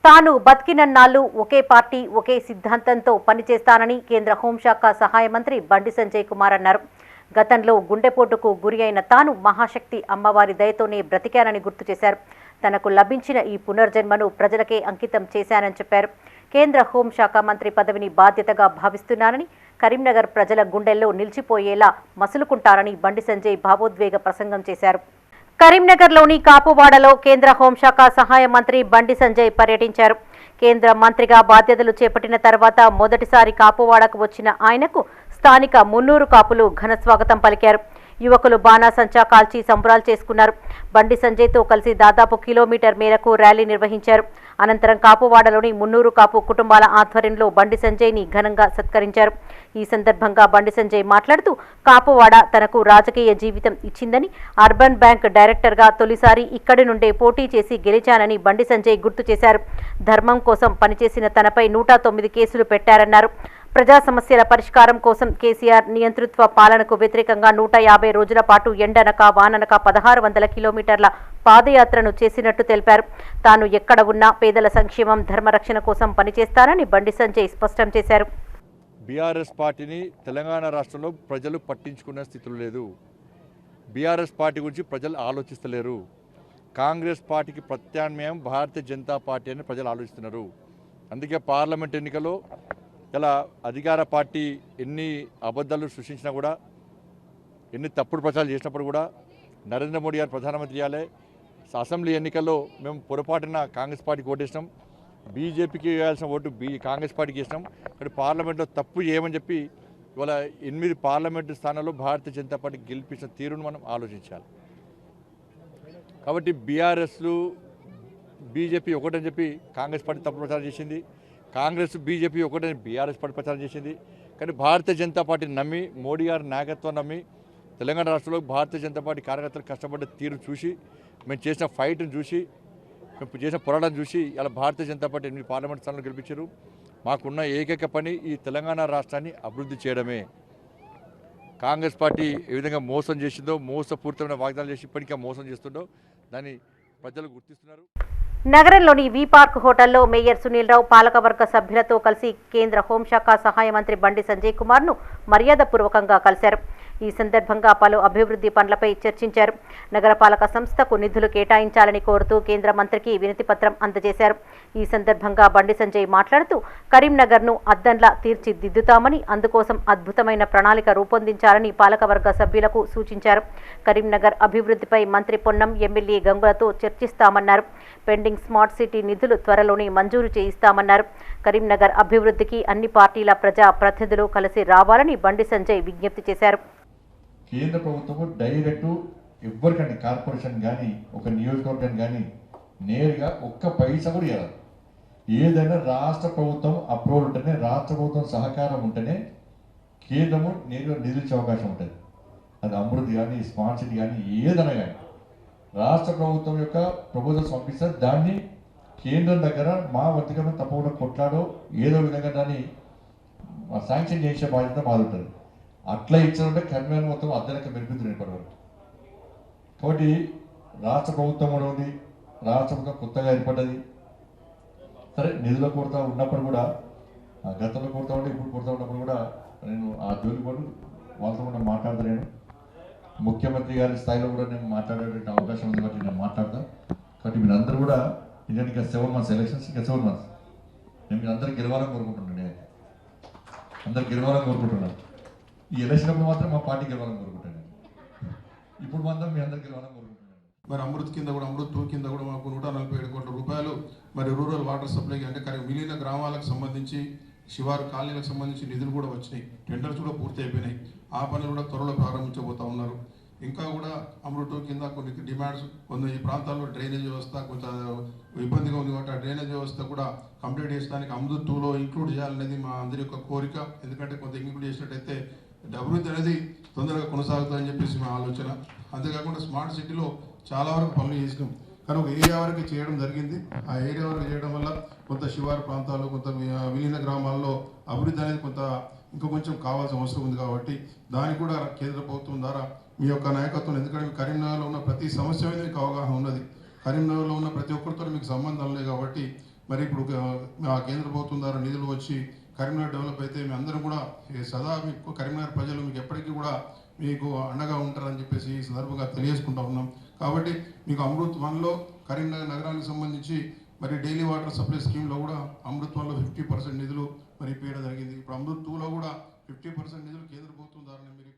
తాను బతికినన్నాళ్లు ఒకే పార్టీ ఒకే సిద్ధాంతంతో పనిచేస్తానని కేంద్ర హోంశాఖ సహాయ మంత్రి బండి సంజయ్ కుమార్ అన్నారు. గతంలో గుండెపోటుకు గురి అయిన తాను మహాశక్తి అమ్మవారి దయతోనే బ్రతికానని గుర్తు చేశారు. తనకు లభించిన ఈ పునర్జన్మను ప్రజలకే అంకితం చేశానని చెప్పారు. కేంద్ర హోంశాఖ మంత్రి పదవిని బాధ్యతగా భావిస్తున్నానని, కరీంనగర్ ప్రజల గుండెల్లో నిలిచిపోయేలా మసులుకుంటారని బండి సంజయ్ భావోద్వేగ ప్రసంగం చేశారు. కరీంనగర్లోని కాపువాడలో కేంద్ర హోంశాఖ సహాయ మంత్రి బండి సంజయ్ పర్యటించారు. కేంద్ర మంత్రిగా బాధ్యతలు చేపట్టిన తర్వాత మొదటిసారి కాపువాడకు వచ్చిన ఆయనకు స్థానిక మున్నూరు కాపులు ఘన స్వాగతం పలికారు. యువకులు బాణాసంచా కాల్చి సంబరాలు చేసుకున్నారు. బండి సంజయ్తో కలిసి దాదాపు కిలోమీటర్ మేరకు ర్యాలీ నిర్వహించారు. అనంతరం కాపువాడలోని మున్నూరు కాపు కుటుంబాల ఆధ్వర్యంలో బండి సంజయ్ని ఘనంగా సత్కరించారు. ఈ సందర్భంగా బండి సంజయ్ మాట్లాడుతూ కాపువాడ తనకు రాజకీయ జీవితం ఇచ్చిందని, అర్బన్ బ్యాంక్ డైరెక్టర్గా తొలిసారి ఇక్కడి నుండే పోటీ చేసి గెలిచానని బండి సంజయ్ గుర్తు చేశారు. ధర్మం కోసం పనిచేసిన తనపై 109 కేసులు పెట్టారన్నారు. ప్రజా సమస్యల పరిష్కారం కోసం కేసీఆర్ నియంతృత్వ పాలనకు వ్యతిరేకంగా 150 రోజుల పాటు ఎండనక వాననక 1600 కిలోమీటర్ల పాదయాత్రను చేసినట్టు తెలిపారు. తాను ఎక్కడ ఉన్నా పేదల సంక్షేమం, ధర్మరక్షణ కోసం పనిచేస్తానని బండి సంజయ్ స్పష్టం చేశారు. బీఆర్ఎస్ పార్టీని తెలంగాణ రాష్ట్రంలో ప్రజలు పట్టించుకునే స్థితిలో లేదు. బీఆర్ఎస్ పార్టీ గురించి ప్రజలు ఆలోచిస్తలేరు. కాంగ్రెస్ పార్టీకి ప్రత్యామ్నాయం భారతీయ జనతా పార్టీ అని ప్రజలు ఆలోచిస్తున్నారు. అందుకే పార్లమెంట్ ఎన్నికల్లో ఇలా అధికార పార్టీ ఎన్ని అబద్ధాలు సృష్టించినా కూడా, ఎన్ని తప్పుడు ప్రచారాలు చేసినప్పుడు కూడా నరేంద్ర మోడీ గారు ప్రధానమంత్రి చేయాలి. అసెంబ్లీ ఎన్నికల్లో మేము పొరపాటున కాంగ్రెస్ పార్టీకి ఓటేసినాం, బీజేపీకి వేయాల్సిన ఓటు కాంగ్రెస్ పార్టీకి వేసినాం. కానీ పార్లమెంట్లో తప్పు చేయమని చెప్పి ఇవాళ 8 పార్లమెంటు స్థానాల్లో భారతీయ జనతా పార్టీ గెలిపించిన తీరును మనం ఆలోచించాలి. కాబట్టి బీఆర్ఎస్లు బీజేపీ ఒకటని చెప్పి కాంగ్రెస్ పార్టీ తప్పుడు ప్రచారం చేసింది, కాంగ్రెస్ బీజేపీ ఒకటని బీఆర్ఎస్ పార్టీ ప్రచారం చేసింది. కానీ భారతీయ జనతా పార్టీని నమ్మి, మోడీ గారి నాయకత్వం నమ్మి తెలంగాణ రాష్ట్రంలో భారతీయ జనతా పార్టీ కార్యకర్తలు కష్టపడ్డ తీరు చూసి, మేము చేసిన ఫైట్ను చూసి, మేము చేసిన పోరాటం చూసి ఇలా భారతీయ జనతా పార్టీ 8 పార్లమెంట్ స్థానాలు గెలిపించారు. మాకున్న ఏకైక పని ఈ తెలంగాణ రాష్ట్రాన్ని అభివృద్ధి చేయడమే. కాంగ్రెస్ పార్టీ ఏ విధంగా మోసం చేసిందో, మోసపూరితమైన వాగ్దానాలు చేసి ఇప్పటికే మోసం చేస్తుందో దాన్ని ప్రజలు గుర్తిస్తున్నారు. నగరంలోని వి పార్క్ హోటల్లో మేయర్ సునీల్ రావు పాలకవర్గ సభ్యులతో కలిసి కేంద్ర హోంశాఖ సహాయ మంత్రి బండి సంజయ్ కుమార్ను మర్యాదపూర్వకంగా కలిశారు. ఈ సందర్భంగా పలు అభివృద్ధి పనులపై చర్చించారు. నగరపాలక సంస్థకు నిధులు కేటాయించాలని కోరుతూ కేంద్ర మంత్రికి వినతిపత్రం అందజేశారు. ఈ సందర్భంగా బండి సంజయ్ మాట్లాడుతూ కరీంనగర్ను అద్దంలా తీర్చిదిద్దుతామని, అందుకోసం అద్భుతమైన ప్రణాళిక రూపొందించాలని పాలకవర్గ సభ్యులకు సూచించారు. కరీంనగర్ అభివృద్ధిపై మంత్రి పొన్నం, ఎమ్మెల్యే గంగులతో చర్చిస్తామన్నారు. పెండింగ్ స్మార్ట్ సిటీ నిధులు త్వరలోనే మంజూరు చేయిస్తామన్నారు. కరీంనగర్ అభివృద్ధికి అన్ని పార్టీల ప్రజా ప్రతినిధులు కలిసి రావాలని బండి సంజయ్ విజ్ఞప్తి చేశారు. కేంద్ర ప్రభుత్వం డైరెక్ట్ ఎవరికండి కార్పొరేషన్ కానీ ఒక నియోజకవర్గం కానీ నేరుగా ఒక్క పైసా కూడా ఇవ్వాలి. ఏదైనా రాష్ట్ర ప్రభుత్వం అప్రూవల్ ఉంటేనే, రాష్ట్ర ప్రభుత్వం సహకారం ఉంటేనే కేంద్రము నేరుగా నిధులు ఇచ్చే అవకాశం ఉంటుంది. అది అమృతి కానీ, స్మార్ట్ సిటీ కానీ, ఏదైనా కానీ రాష్ట్ర ప్రభుత్వం యొక్క ప్రపోజల్స్ పంపిస్తారు. దాన్ని కేంద్రం దగ్గర మా వర్తికమైన తప్పకుండా కొట్లాడో ఏదో విధంగా దాన్ని శాంక్షన్ చేసే బాధ్యత మాది ఉంటుంది. అట్లా ఇచ్చారంటే కర్మేలు మొత్తం అద్దెలక మెరుగుతుంది ఇప్పటివరకు. కాబట్టి రాష్ట్ర ప్రభుత్వం కూడా ఉంది, రాష్ట్ర ప్రభుత్వం కొత్తగా ఏర్పడ్డది. సరే నిధుల కొరత ఉన్నప్పుడు కూడా, గతంలో కొరత ఉంటే ఇప్పుడు కొరత ఉన్నప్పుడు కూడా నేను ఆ జోలి కూడా వాళ్ళతో కూడా మాట్లాడలేను. ముఖ్యమంత్రి గారి స్థాయిలో కూడా నేను మాట్లాడే అవకాశం ఉంది కాబట్టి నేను మాట్లాడతాను. కాబట్టి మీరందరూ కూడా ఇండియన్ ఇంకా 7 months ఎలక్షన్స్, ఇంకా 7 months నేను మీరు అందరూ గెలవాలని కోరుకుంటున్నాను. నేను అందరు గెలవాలని కోరుకుంటున్నాను. ఈ ఎలక్షన్ అప్పుడు మాత్రం మా పార్టీ గెలవాలని కోరుకుంటాను. ఇప్పుడు మాత్రం మీ అందరు గెలవాలని కోరుకుంటున్నాను. మరి అమృత్ కింద కూడా, అమృత్ 2 కింద కూడా మాకు 147 కోట్ల రూపాయలు మరి రూరల్ వాటర్ సప్లైకి అంటే మిగిలిన గ్రామాలకు సంబంధించి, శివారు కాలనీలకు సంబంధించి నిధులు కూడా వచ్చినాయి. టెండర్స్ కూడా పూర్తి అయిపోయినాయి. ఆ పనులు కూడా త్వరలో ప్రారంభించబోతా ఉన్నారు. ఇంకా కూడా అమృత్ 2 కింద కొన్ని డిమాండ్స్, కొన్ని ఈ ప్రాంతాల్లో డ్రైనేజ్ వ్యవస్థ కొంచెం ఇబ్బందిగా ఉంది కాబట్టి ఆ డ్రైనేజ్ వ్యవస్థ కూడా కంప్లీట్ చేయడానికి అమృత్ 2లో ఇంక్లూడ్ చేయాలనేది మా అందరి యొక్క కోరిక. ఎందుకంటే కొంత ఇంక్లూడ్ చేసినట్టయితే అభివృద్ధి అనేది తొందరగా కొనసాగుతుందని చెప్పేసి మా ఆలోచన. అంతేకాకుండా స్మార్ట్ సిటీలో చాలా వరకు పనులు చేసినాం, కానీ ఒక ఏరియా వరకు చేయడం జరిగింది. ఆ ఏరియా వరకు చేయడం వల్ల కొంత శివారు ప్రాంతాలు, కొంత విలీన గ్రామాల్లో అభివృద్ధి అనేది కొంత ఇంకా కొంచెం కావాల్సిన అవసరం ఉంది. కాబట్టి దానికి కూడా కేంద్ర ప్రభుత్వం ద్వారా మీ యొక్క నాయకత్వం, ఎందుకంటే కరీంనగర్లో ఉన్న ప్రతి సమస్య మీద మీకు అవగాహన ఉన్నది, కరీంనగర్లో ఉన్న ప్రతి ఒక్కరితో మీకు సంబంధం లేదు. కాబట్టి మరి ఇప్పుడు ఆ కేంద్ర ప్రభుత్వం ద్వారా నిధులు వచ్చి కరీంనగర్ డెవలప్ అయితే మీ అందరం కూడా సదా మీకు కరీంనగర్ ప్రజలు మీకు ఎప్పటికీ కూడా మీకు అండగా ఉంటారని చెప్పేసి ఈ సందర్భంగా తెలియజేసుకుంటా ఉన్నాం. కాబట్టి మీకు అమృత్ 1లో కరీంనగర్ నగరానికి సంబంధించి మరి డైలీ వాటర్ సప్లై స్కీమ్లో కూడా అమృత్ 1లో 50% నిధులు మరి ఇప్పించడం జరిగింది. ఇప్పుడు అమృత్ 2లో కూడా 50% నిధులు కేంద్ర ప్రభుత్వం ద్వారా మీరు